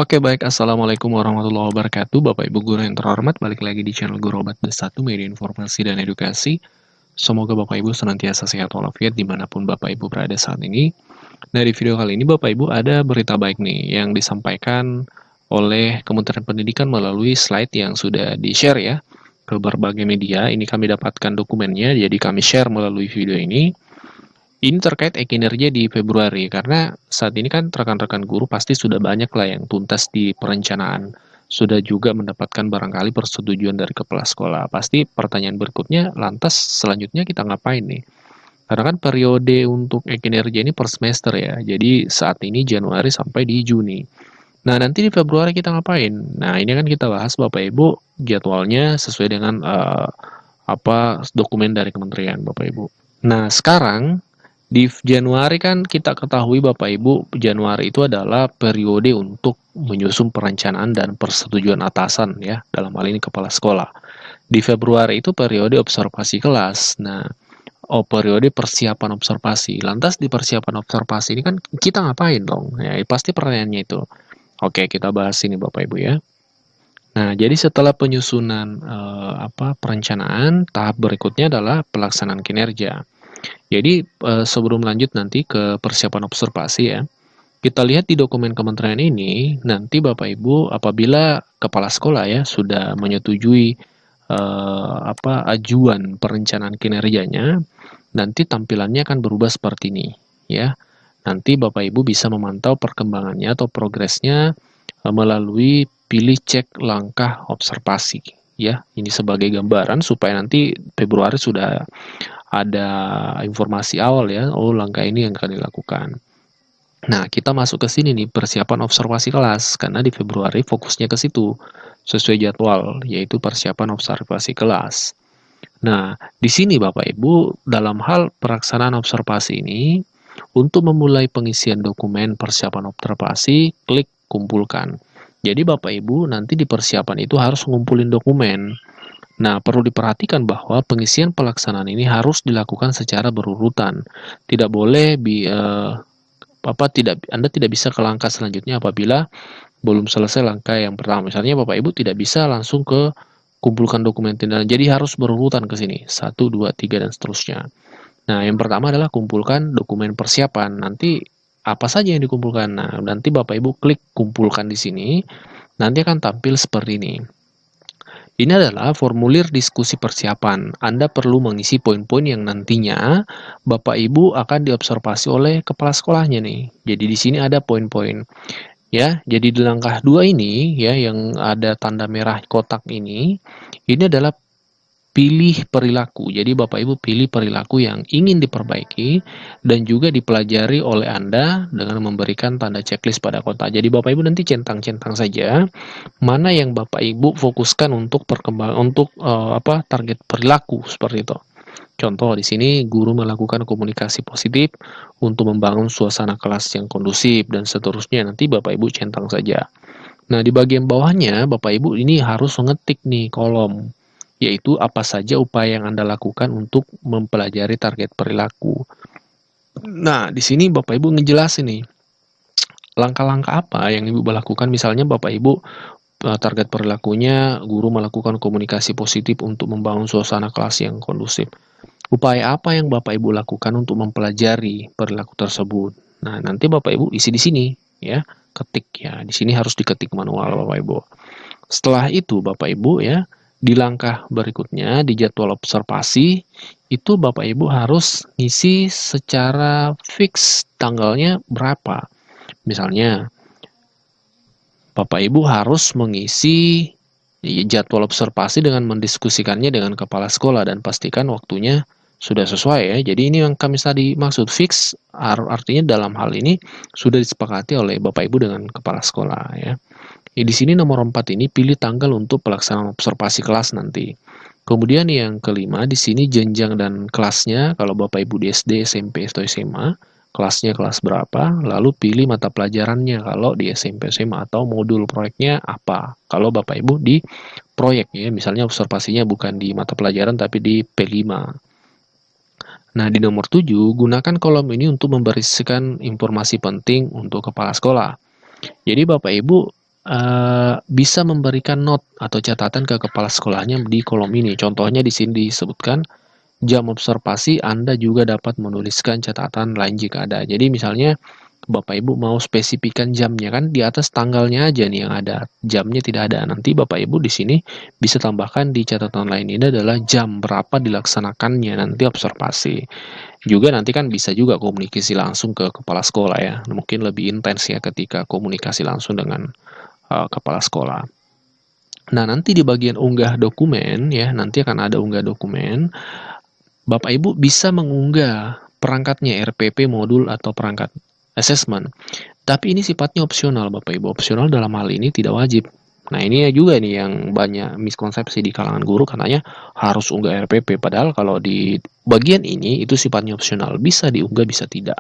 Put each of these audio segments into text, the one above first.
Oke baik, Assalamualaikum warahmatullahi wabarakatuh Bapak Ibu Guru yang terhormat, balik lagi di channel Guru Obat Bersatu Media Informasi dan Edukasi. Semoga Bapak Ibu senantiasa sehat walafiat dimanapun Bapak Ibu berada saat ini. Nah di video kali ini Bapak Ibu ada berita baik nih yang disampaikan oleh Kementerian Pendidikan melalui slide yang sudah di-share ya ke berbagai media. Ini kami dapatkan dokumennya, jadi kami share melalui video ini. Ini terkait e-kinerja di Februari, karena saat ini kan rekan-rekan guru pasti sudah banyak lah yang tuntas di perencanaan. Sudah juga mendapatkan barangkali persetujuan dari kepala sekolah. Pasti pertanyaan berikutnya, lantas selanjutnya kita ngapain nih? Karena kan periode untuk e-kinerja ini per semester ya, jadi saat ini Januari sampai di Juni. Nah, nanti di Februari kita ngapain? Nah, ini kan kita bahas Bapak Ibu jadwalnya sesuai dengan apa dokumen dari kementerian Bapak Ibu. Nah, sekarang di Januari kan kita ketahui Bapak Ibu, Januari itu adalah periode untuk menyusun perencanaan dan persetujuan atasan ya, dalam hal ini kepala sekolah. Di Februari itu periode observasi kelas. Nah, periode persiapan observasi. Lantas di persiapan observasi ini kan kita ngapain dong? Ya, pasti pertanyaannya itu. Oke, kita bahas ini Bapak Ibu ya. Nah, jadi setelah penyusunan perencanaan, tahap berikutnya adalah pelaksanaan kinerja. Jadi sebelum lanjut nanti ke persiapan observasi ya, kita lihat di dokumen kementerian ini, nanti Bapak Ibu apabila kepala sekolah ya sudah menyetujui ajuan perencanaan kinerjanya, nanti tampilannya akan berubah seperti ini ya. Nanti Bapak Ibu bisa memantau perkembangannya atau progresnya melalui pilih cek langkah observasi ya. Ini sebagai gambaran supaya nanti Februari sudah ada informasi awal ya, oh langkah ini yang akan dilakukan. Nah, kita masuk ke sini nih, persiapan observasi kelas, karena di Februari fokusnya ke situ, sesuai jadwal, yaitu persiapan observasi kelas. Nah, di sini Bapak Ibu, dalam hal pelaksanaan observasi ini, untuk memulai pengisian dokumen persiapan observasi, klik kumpulkan. Jadi Bapak Ibu nanti di persiapan itu harus ngumpulin dokumen. Nah, perlu diperhatikan bahwa pengisian pelaksanaan ini harus dilakukan secara berurutan. Tidak boleh Anda tidak bisa ke langkah selanjutnya apabila belum selesai langkah yang pertama. Misalnya Bapak Ibu tidak bisa langsung ke kumpulkan dokumen tindakan. Jadi harus berurutan ke sini. Satu, 2, 3 dan seterusnya. Nah, yang pertama adalah kumpulkan dokumen persiapan. Nanti apa saja yang dikumpulkan? Nah, nanti Bapak Ibu klik kumpulkan di sini. Nanti akan tampil seperti ini. Ini adalah formulir diskusi persiapan. Anda perlu mengisi poin-poin yang nantinya Bapak Ibu akan diobservasi oleh kepala sekolahnya nih. Jadi di sini ada poin-poin. Ya, jadi di langkah 2 ini ya yang ada tanda merah kotak ini adalah pilih perilaku. Jadi Bapak Ibu pilih perilaku yang ingin diperbaiki dan juga dipelajari oleh Anda dengan memberikan tanda checklist pada kotak. Jadi Bapak Ibu nanti centang-centang saja mana yang Bapak Ibu fokuskan untuk perkembangan untuk target perilaku seperti itu. Contoh di sini guru melakukan komunikasi positif untuk membangun suasana kelas yang kondusif dan seterusnya. Nanti Bapak Ibu centang saja. Nah, di bagian bawahnya Bapak Ibu ini harus mengetik nih kolom, yaitu apa saja upaya yang Anda lakukan untuk mempelajari target perilaku. Nah, di sini Bapak Ibu ngejelasin nih langkah-langkah apa yang Ibu lakukan. Misalnya Bapak Ibu target perilakunya guru melakukan komunikasi positif untuk membangun suasana kelas yang kondusif. Upaya apa yang Bapak Ibu lakukan untuk mempelajari perilaku tersebut? Nah, nanti Bapak Ibu isi di sini ya, ketik ya. Di sini harus diketik manual Bapak Ibu. Setelah itu Bapak Ibu ya, di langkah berikutnya di jadwal observasi itu Bapak Ibu harus ngisi secara fix tanggalnya berapa. Misalnya Bapak Ibu harus mengisi jadwal observasi dengan mendiskusikannya dengan kepala sekolah dan pastikan waktunya sudah sesuai ya. Jadi ini yang kami tadi maksud fix artinya dalam hal ini sudah disepakati oleh Bapak Ibu dengan kepala sekolah ya. Di sini nomor 4 ini pilih tanggal untuk pelaksanaan observasi kelas nanti. Kemudian yang kelima di sini jenjang dan kelasnya kalau Bapak Ibu di SD, SMP atau SMA kelasnya kelas berapa, lalu pilih mata pelajarannya kalau di SMP SMA atau modul proyeknya apa. Kalau Bapak Ibu di proyek ya, misalnya observasinya bukan di mata pelajaran tapi di P5. Nah, di nomor 7, gunakan kolom ini untuk memberisikan informasi penting untuk kepala sekolah. Jadi Bapak Ibu bisa memberikan not atau catatan ke kepala sekolahnya di kolom ini. Contohnya di sini disebutkan jam observasi, Anda juga dapat menuliskan catatan lain jika ada. Jadi misalnya Bapak Ibu mau spesifikan jamnya, kan di atas tanggalnya aja nih yang ada, jamnya tidak ada. Nanti Bapak Ibu di sini bisa tambahkan di catatan lain ini adalah jam berapa dilaksanakannya nanti observasi. Juga nanti kan bisa juga komunikasi langsung ke kepala sekolah ya. Mungkin lebih intens ya ketika komunikasi langsung dengan kepala sekolah. Nah, nanti di bagian unggah dokumen ya, nanti akan ada unggah dokumen. Bapak Ibu bisa mengunggah perangkatnya, RPP modul atau perangkat assessment. Tapi ini sifatnya opsional Bapak Ibu. Opsional dalam hal ini tidak wajib. Nah, ini juga nih yang banyak miskonsepsi di kalangan guru, katanya harus unggah RPP. Padahal kalau di bagian ini itu sifatnya opsional. Bisa diunggah, bisa tidak.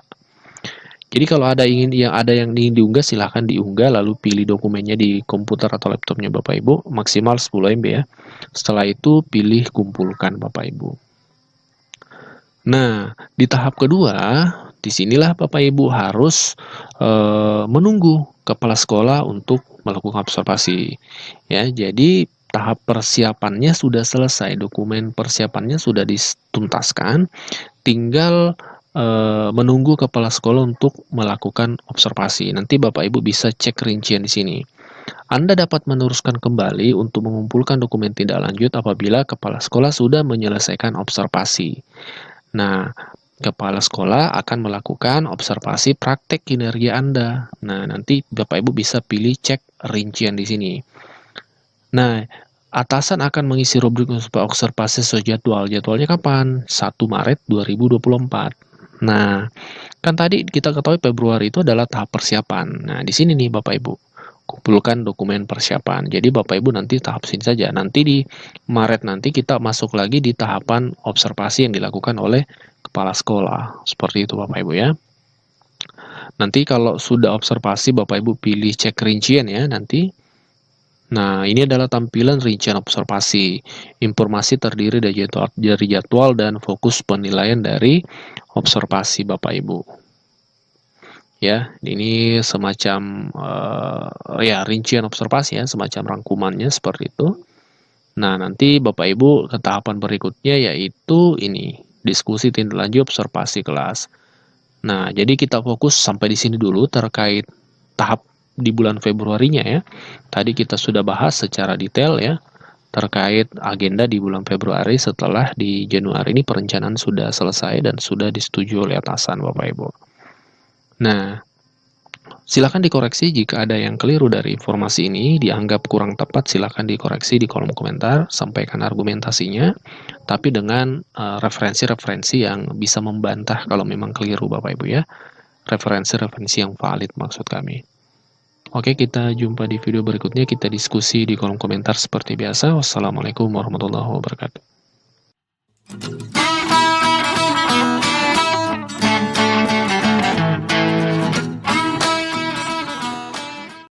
Jadi kalau ada yang ingin diunggah, silahkan diunggah, lalu pilih dokumennya di komputer atau laptopnya Bapak Ibu, maksimal 10 MB ya. Setelah itu pilih kumpulkan Bapak Ibu. Nah, di tahap kedua, disinilah Bapak Ibu harus menunggu kepala sekolah untuk melakukan observasi. Ya, jadi tahap persiapannya sudah selesai, dokumen persiapannya sudah dituntaskan, tinggal menunggu kepala sekolah untuk melakukan observasi. Nanti Bapak Ibu bisa cek rincian di sini. Anda dapat meneruskan kembali untuk mengumpulkan dokumen tindak lanjut apabila kepala sekolah sudah menyelesaikan observasi. Nah, kepala sekolah akan melakukan observasi praktek kinerja Anda. Nah, nanti Bapak Ibu bisa pilih cek rincian di sini. Nah, atasan akan mengisi rubrik observasi sesuai jadwal. Jadwalnya kapan? 1 Maret 2024. Nah, kan tadi kita ketahui Februari itu adalah tahap persiapan. Nah, di sini nih Bapak Ibu, kumpulkan dokumen persiapan. Jadi Bapak Ibu nanti tahap sini saja. Nanti di Maret nanti kita masuk lagi di tahapan observasi yang dilakukan oleh kepala sekolah. Seperti itu Bapak Ibu ya. Nanti kalau sudah observasi Bapak Ibu pilih cek rincian ya nanti. Nah, ini adalah tampilan rincian observasi. Informasi terdiri dari jadwal dan fokus penilaian dari observasi Bapak Ibu. Ya, ini semacam ya rincian observasi ya, semacam rangkumannya seperti itu. Nah, nanti Bapak Ibu ke tahapan berikutnya yaitu ini, diskusi tindak lanjut observasi kelas. Nah, jadi kita fokus sampai di sini dulu terkait tahap di bulan Februarinya ya. Tadi kita sudah bahas secara detail ya terkait agenda di bulan Februari, setelah di Januari ini perencanaan sudah selesai dan sudah disetujui oleh atasan Bapak Ibu. Nah, silakan dikoreksi jika ada yang keliru dari informasi ini, dianggap kurang tepat, silakan dikoreksi di kolom komentar, sampaikan argumentasinya, tapi dengan referensi-referensi yang bisa membantah kalau memang keliru Bapak Ibu ya. Referensi-referensi yang valid maksud kami. Oke, kita jumpa di video berikutnya, kita diskusi di kolom komentar seperti biasa. Wassalamualaikum warahmatullahi wabarakatuh.